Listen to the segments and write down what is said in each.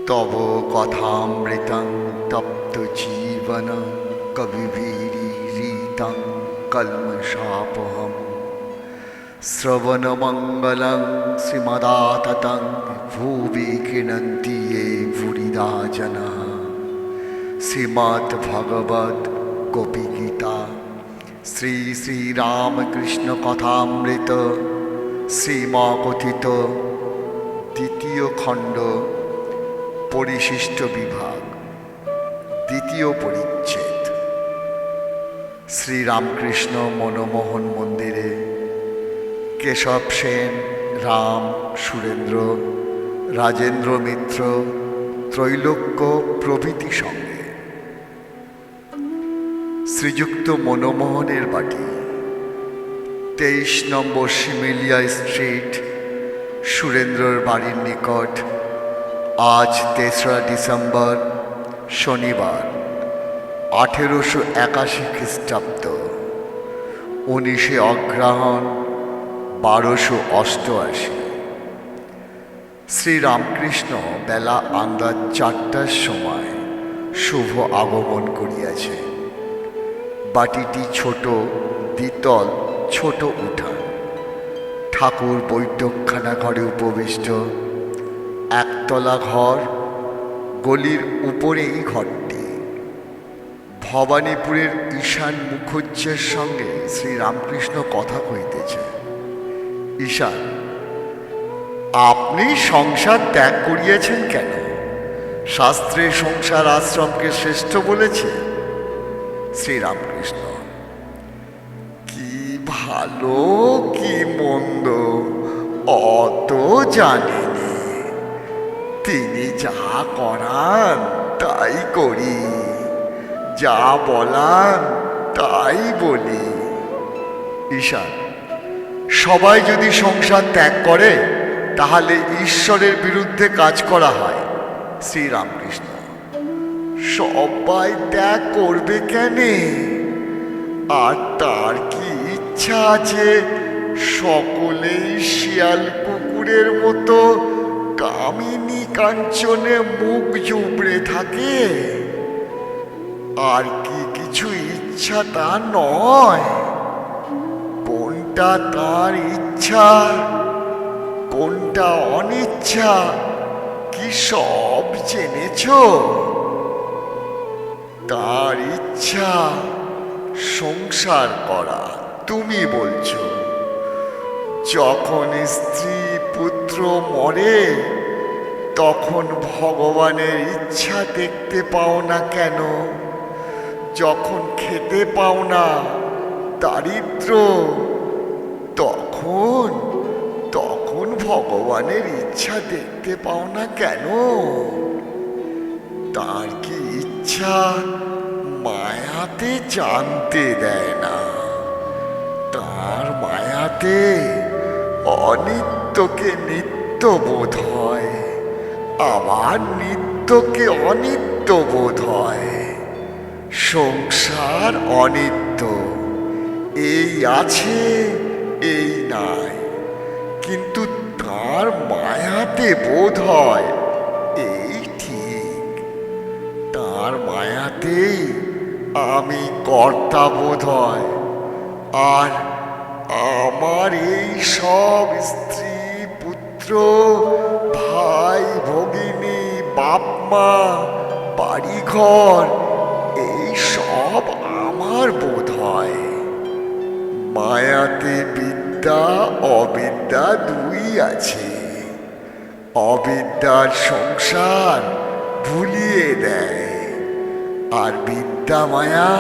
तव कथामृतं तप्तजीवन कविभिरीरितं कल्मषापहं श्रवणमङ्गलं श्रीमदाततं भुवि गृह्णन्ति ये भूरिदा जनाः। श्रीमद्भगवद् गोपीगीता श्री श्री रामकृष्ण कथामृत श्रीमकथित द्वितीय खंड परिशिष्ट विभाग द्वितीय परिच्छेद। श्री रामकृष्ण मनमोहन मंदिरे केशव सेन, राम, सुरेंद्र, राजेंद्र मित्र, त्रैलोक्य प्रभृति संगे श्रीयुक्त मनमोहनेर बाटी 23 नम्बर शिमिलिया स्ट्रीट सुरेंद्रर बाड़ीर निकट आज 3रा डिसेम्बर शनिवार 1881 ख्रीष्टाब्द 19 अग्रहायण 1288। श्री रामकृष्ण बेला आंदाज 4टार समय शुभ आगमन करियाछे। बाटीटी छोट द्वितल छोट उठान, ठाकुर बैठकखाना घरे उपविष्ट, एकतला घर, गलिर ऊपरेई घरटी। भवानीपुरेर ईशान मुखुज्जेर संगे श्री रामकृष्ण कथा कइतेছে। ईशान, आपनी संसार त्याग करिয়েছেন কেন? शास्त्रे संसार आश्रमके श्रेष्ठ বলেছে। श्री रामकृष्ण, কি ভালো কি মন্দ অত জানিনি, তিনি যা করান তাই করি, যা বলান তাই বলি। ঈশান, সবাই যদি সংসার ত্যাগ করে তাহলে ঈশ্বরের বিরুদ্ধে কাজ করা হয়। শ্রী রামকৃষ্ণ, সবাই ত্যাগ করবে কেন? আর তার কি ইচ্ছা আছে সকলেই শিয়াল কুকুরের মতো কামিনী কাঞ্চনে মুখ জুবড়ে থাকে? আর কি কিছু ইচ্ছা তা নয়? কোনটা তার ইচ্ছা, কোনটা অনিচ্ছা কি সব জেনেছো? তার ইচ্ছা সংসার করা, তুমি বলছো। যখন স্ত্রী পুত্র মরে তখন ভগবানের ইচ্ছা দেখতে পাও না কেন? যখন খেতে পাও না, দারিদ্র, তখন ভগবানের ইচ্ছা দেখতে পাও না কেন? তার কি ইচ্ছা মায়াতে জানতে দেয় না। তার মায়াতে অনিত্যকে নিত্য বোধ হয়, আবার নিত্যকে অনিত্য বোধ হয়। সংসার অনিত্য, এই আছে এই নাই, কিন্তু তার মায়াতে বোধ হয় এই ঠিক। তার মায়াতেই আমি কর্তা বোধ হয়। আর আমার এই সব স্ত্রী পুত্র ভাই ভগিনী বাপ মা বাড়িঘর এই সব আমার বোধ হয়। মায়াতে বিদ্যা অবিদ্যা দুই আছে। অবিদ্যার সংসার ভুলিয়ে দেয়, আর বিদ্যা মায়া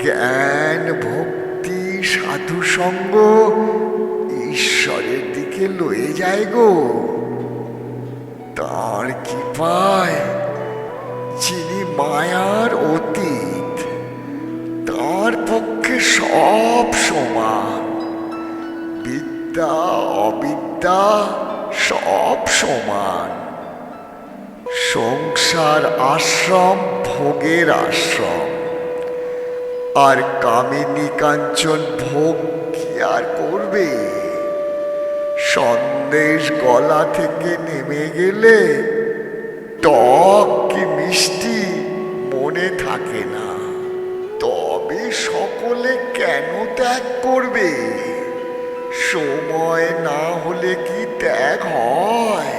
জ্ঞান ভক্তি সাধু সঙ্গ ঈশ্বরের দিকে লয়ে যায় গো। তার কৃপায় যিনি মায়ার অতীত, তার পক্ষে সব সমান। বিদ্যা অবিদ্যা সব সমান। সংসার আশ্রম ভোগের আশ্রম, আর কামিনী কাঞ্চন ভোগ কি আর করবে? সন্দেশ গলা থেকে নেমে গেলে টক কি মিষ্টি মনে থাকে না। তবে সকলে কেন ত্যাগ করবে? সময় না হলে কি ত্যাগ হয়?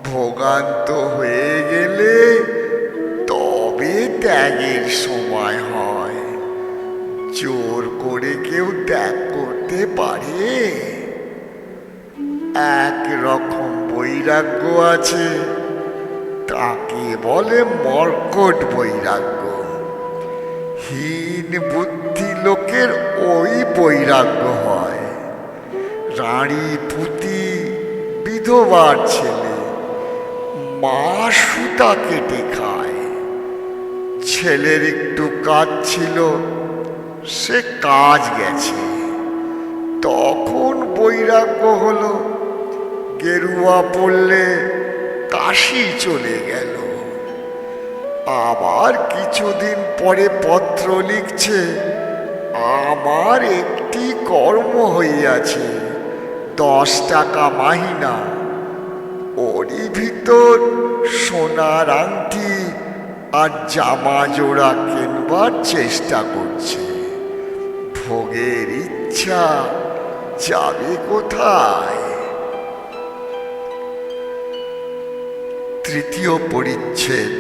ভোগান্ত হয়ে গেলে তবে ত্যাগের সময় হয়। জোর করে কেউ ত্যাগ করতে পারে? এক রকম বৈরাগ্য আছে, তাকে বলে মর্কট বৈরাগ্য। হীন বুদ্ধি লোকের ওই বৈরাগ্য হয়। রাঁড়ি পুতি বিধবার ছেলে মা সুতা কেটে খায়। ছেলের একটু কাজ ছিল, সে কাজ গেছে, তখন বৈরাগ্য হলো। গেরুয়া পড়লে কাশি চলে গেল। আবার কিছুদিন পরে পত্র লিখছে, আমার একটি কর্ম হইয়াছে, 10 টাকা মাহিনা। ওরই ভিতর সোনার আংটি আর জামা জোড়া কেনবার চেষ্টা করছে। ভোগের ইচ্ছা যাবে কোথায়? তৃতীয় পরিচ্ছেদ।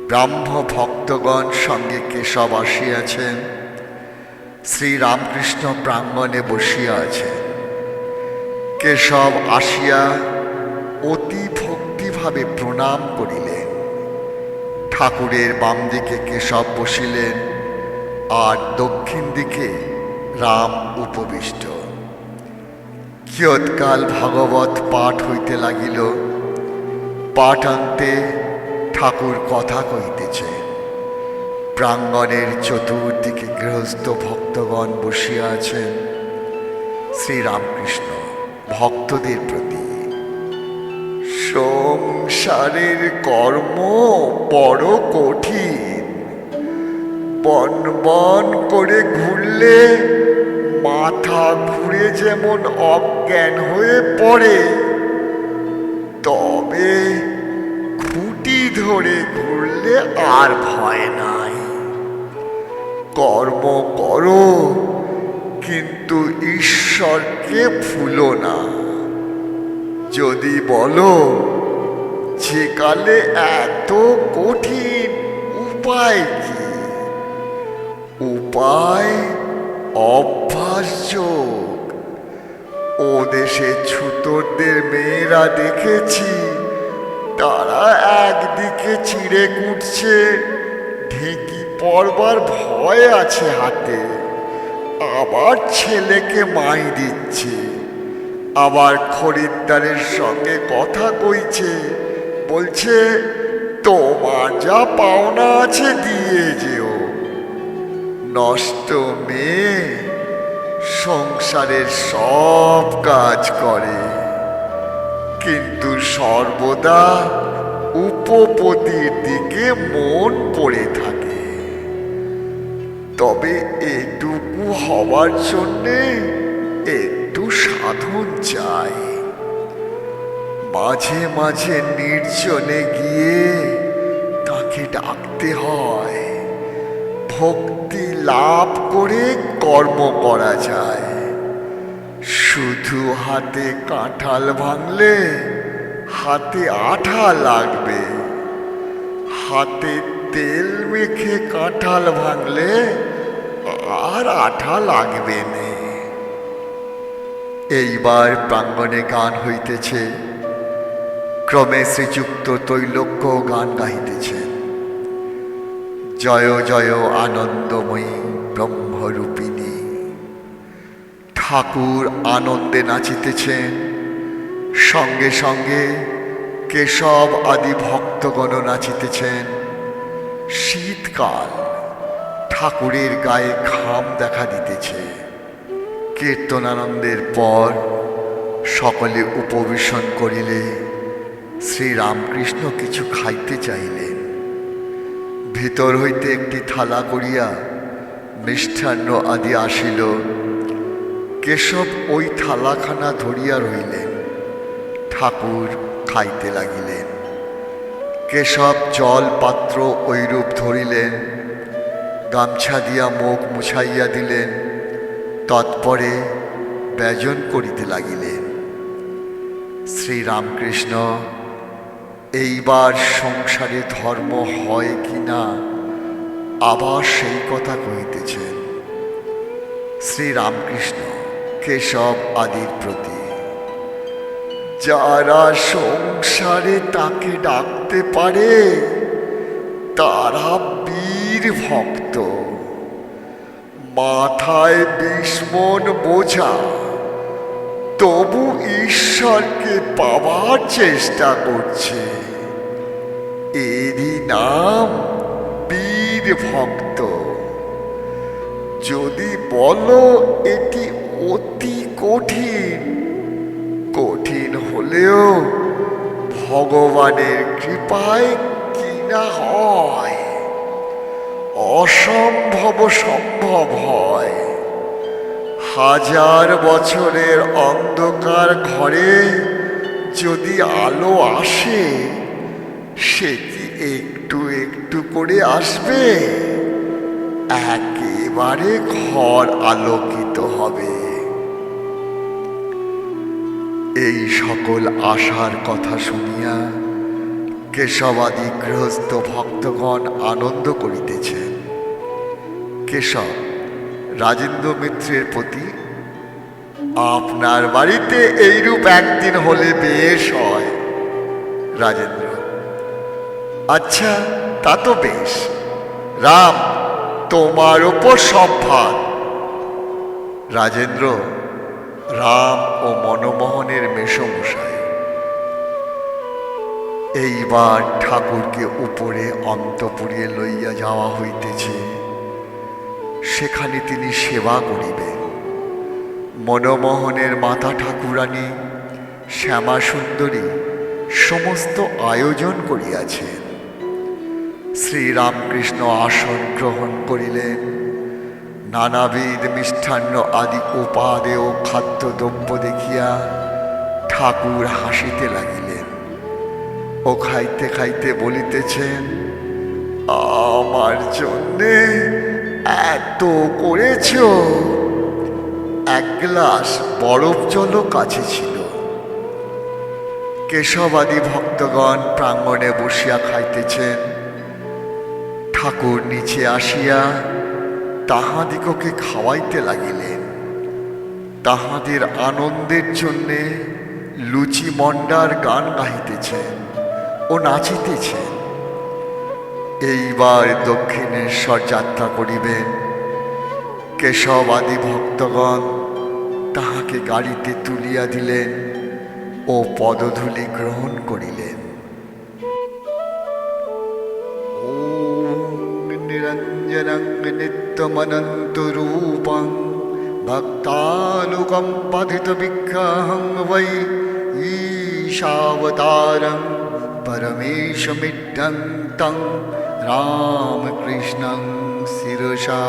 ব্রাহ্ম ভক্তগণ সঙ্গে কেশব আসিয়াছেন। শ্রীরামকৃষ্ণ প্রাঙ্গণে বসিয়া আছেন। কেশব আসিয়া অতি ভক্তিভাবে প্রণাম করিলেন। ঠাকুরের বাম দিকে কেশব বসিলেন, আর দক্ষিণ দিকে রাম উপবিষ্ট। কিয়ৎকাল ভাগবত পাঠ হইতে লাগিল। পাঠান্তে ঠাকুর কথা কহিতেছেন। প্রাঙ্গণের চতুর্দিকে গৃহস্থ ভক্তগণ বসিয়া আছেন। শ্রীরামকৃষ্ণ ভক্তদের প্রতি, সংসারের কর্ম বড় কঠিন। বন বন করে ঘুরলে মাথা ঘুরে যেমন অজ্ঞান হয়ে পড়ে, তবে খুঁটি ধরে ঘুরলে আর ভয় নাই। কর্ম করো, কিন্তু ঈশ্বরকে ভুলো না। যদি বলো যে কালে এত কঠিন, উপায় কি? উপায় অভ্যাসযোগ। ও দেশে ছুতোরদের মেয়েরা দেখেছি, তারা একদিকে চিড়ে কুটছে, ঢেঁকি পড়বার ভয় আছে হাতে, আবার ছেলেকে মাই দিচ্ছে, আবার খরিদ্দারের সঙ্গে কথা কইছে, বলছে তোমার যা পাওনা আছে দিয়ে যেও। নষ্ট মেয়ে সংসারের সব কাজ করে, কিন্তু সর্বদা উপপতির দিকে মন পড়ে থাকে। তবে এটুকু হবার জন্যে একটু সাধন চাই। মাঝে মাঝে নির্জনে গিয়ে তাকে ডাকতে হয়। ভক্তি লাভ করে কর্ম করা যায়। শুধু হাতে কাঁঠাল ভাঙলে হাতে আঠা লাগবে, হাতে তেল মেখে কাঁঠাল ভাঙলে আর আঠা লাগবে না। এইবার প্রাঙ্গণে গান হইতেছে। ক্রমে শ্রীযুক্ত তৈলক্য গান গাইতেছেন। জয় জয় আনন্দময়ী ব্রহ্মরূপিণী। ঠাকুর আনন্দে নাচিতেছেন, সঙ্গে সঙ্গে কেশব আদি ভক্তগণ নাচিতেছেন। শীতকাল, ঠাকুরের গায়ে ঘাম দেখা দিতেছে। কীর্তনানন্দের পর সকলে উপবেশন করিলে শ্রীরামকৃষ্ণ কিছু খাইতে চাইলেন। ভিতর হইতে একটি থালা করিয়া মিষ্টান্ন আদি আসিল। কেশব ওই থালাখানা ধরিয়া রইলেন। ঠাকুর খাইতে লাগিলেন। কেশব জল পাত্র ঐরূপ ধরিলেন, গামছা দিয়া মুখ মুছাইয়া দিলেন, তৎপরে ব্যজন করিতে লাগিলেন। শ্রীরামকৃষ্ণ এইবার সংসারে ধর্ম হয় কি না আবার সেই কথা কহিতেছেন। শ্রীরামকৃষ্ণ কেশব আদির প্রতি, যারা সংসারে তাকে ডাকতে পারে তারা বীর ভক্ত। মাথায় 20 মণ বোঝা, তবু ঈশ্বরকে পাওয়ার চেষ্টা করছে, এরই নাম বীর ভক্ত। যদি বলো এটি অতি কঠিন, কঠিন হলেও ভগবানের কৃপায় কিনা হয়, অসম্ভব সম্ভব হয়। 1000 বছরের অন্ধকার ঘরে যদি আলো আসে, সে কি একটু একটু করে আসবে? একেবারে ঘর আলোকিত হবে। এই সকল আশার কথা শুনিয়া কেশবাদি গৃহস্থ ভক্তগণ আনন্দ করিতেছেন। কেশব রাজেন্দ্র মিত্রের প্রতি, আপনার বাড়িতে এইরূপ একদিন হলে বেশ হয়। রাজেন্দ্র, আচ্ছা তা তো বেশ। রাম, তোমার ওপর সব ভার। রাজেন্দ্র রাম ও মনমোহনের মেসমশাই। এইবার ঠাকুরকে উপরে অন্তপুরে লইয়া যাওয়া হইতেছে, সেখানে তিনি সেবা করিবেন। মনমোহনের মাতা ঠাকুরানী শ্যামা সুন্দরী সমস্ত আয়োজন করিয়াছেন। শ্রীরামকৃষ্ণ আসন গ্রহণ করিলেন। নানাবিধ মিষ্টান্ন আদি উপাদেয় খাদ্যদ্রব্য দেখিয়া ঠাকুর হাসিতে লাগিলেন ও খাইতে খাইতে বলিতেছেন, আমার জন্যে এত করেছ? 1 গ্লাস বরফ জলও কাছে ছিল। কেশবাদি ভক্তগণ প্রাঙ্গণে বসিয়া খাইতেছেন। ঠাকুর নিচে আসিয়া তাহাদিগকে খাওয়াইতে লাগিলেন। তাহাদের আনন্দের জন্যে লুচি মন্ডার গান গাহিতেছেন ও নাচিতেছেন। এইবার দক্ষিণেশ্বর যাত্রা করিবেন। কেশবাদি ভক্তগণ তাহাকে গাড়িতে তুলিয়া দিলেন ও পদধূলি গ্রহণ করিলেন। নিরঞ্জনং নিত্যমনন্তরূপং ভক্তানুকম্পাদিত বিগ্রহং বৈ ঈশাবতারং পরমেশমিড্ঢং তং রামকৃষ্ণং শিরসা